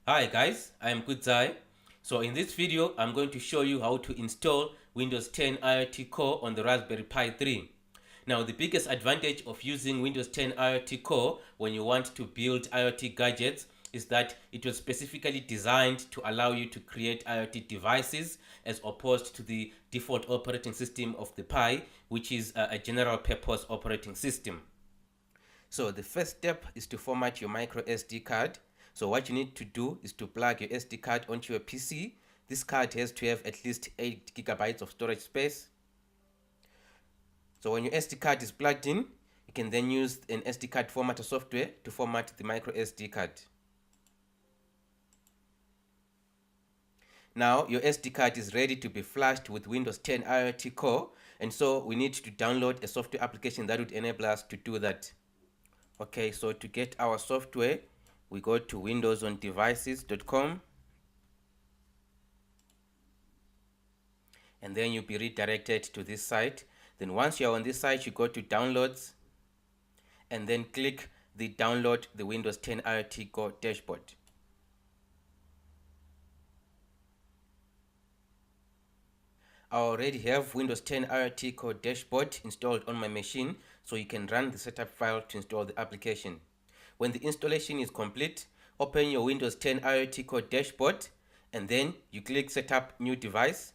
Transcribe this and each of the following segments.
Hi guys, I am Kudzai. So in this video, I'm going to show you how to install Windows 10 IoT Core on the Raspberry Pi 3. Now the biggest advantage of using Windows 10 IoT Core when you want to build IoT gadgets is that it was specifically designed to allow you to create IoT devices as opposed to the default operating system of the Pi, which is a general purpose operating system. So the first step is to format your micro SD card. So what you need to do is to plug your SD card onto your PC. This card has to have at least 8 gigabytes of storage space. So when your SD card is plugged in, you can then use an SD card formatter software to format the micro SD card. Now your SD card is ready to be flashed with Windows 10 IoT Core, and so we need to download a software application that would enable us to do that. Okay, so to get our software, we go to windowsondevices.com, and then you'll be redirected to this site. Then once you're on this site, you go to downloads and then click the download the Windows 10 IoT Core dashboard. I already have Windows 10 IoT Core dashboard installed on my machine, so you can run the setup file to install the application. When the installation is complete, open your Windows 10 IoT Core dashboard and then you click Setup New Device.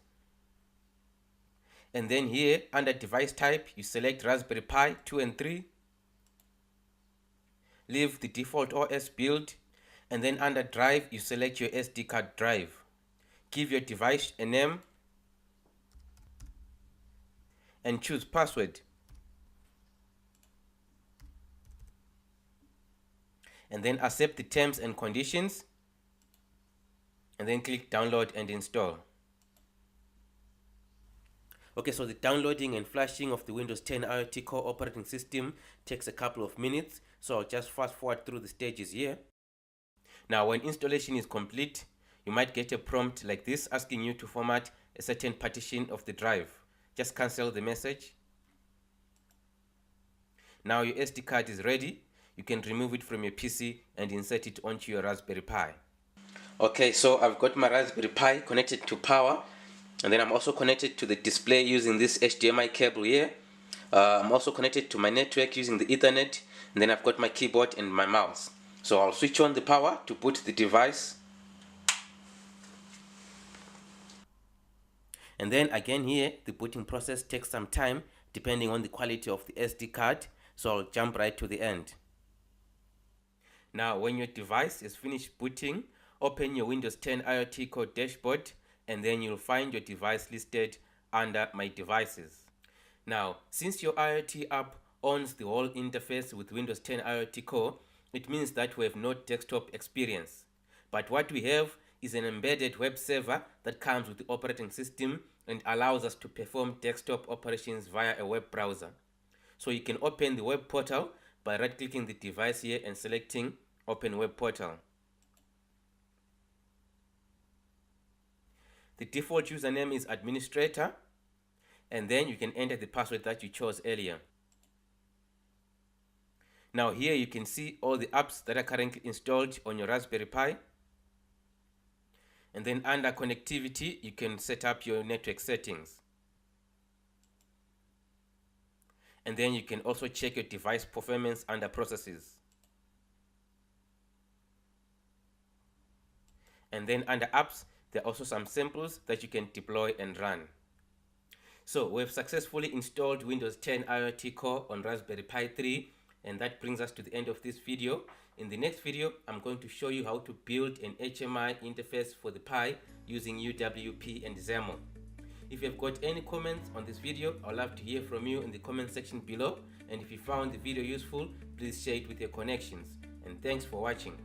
And then here under Device Type, you select Raspberry Pi 2 and 3. Leave the default OS build, and then under Drive, you select your SD card drive. Give your device a name and choose password. And then accept the terms and conditions, and then click download and install. Okay, so the downloading and flashing of the Windows 10 IoT Core operating system takes a couple of minutes, so I'll just fast forward through the stages here. Now when installation is complete, you might get a prompt like this asking you to format a certain partition of the drive. Just cancel the message. Now your SD card is ready. You can remove it from your PC and insert it onto your Raspberry Pi. Okay, so I've got my Raspberry Pi connected to power, and then I'm also connected to the display using this HDMI cable here. I'm also connected to my network using the Ethernet, and then I've got my keyboard and my mouse. So I'll switch on the power to boot the device. And then again here, the booting process takes some time depending on the quality of the SD card, so I'll jump right to the end. Now when your device is finished booting, open your Windows 10 IoT Core dashboard, and then you'll find your device listed under My Devices. Now, since your IoT app owns the whole interface with Windows 10 IoT Core, it means that we have no desktop experience. But what we have is an embedded web server that comes with the operating system and allows us to perform desktop operations via a web browser. So you can open the web portal by right-clicking the device here and selecting Open Web Portal. The default username is administrator, and then you can enter the password that you chose earlier. Now here you can see all the apps that are currently installed on your Raspberry Pi. And then under connectivity, you can set up your network settings. And then you can also check your device performance under processes. And then under apps, there are also some samples that you can deploy and run. So we've successfully installed Windows 10 IoT Core on Raspberry Pi 3, and that brings us to the end of this video. In the next video, I'm going to show you how to build an HMI interface for the Pi using UWP and XAML. If you've got any comments on this video, I'd love to hear from you in the comment section below. And if you found the video useful, please share it with your connections. And thanks for watching.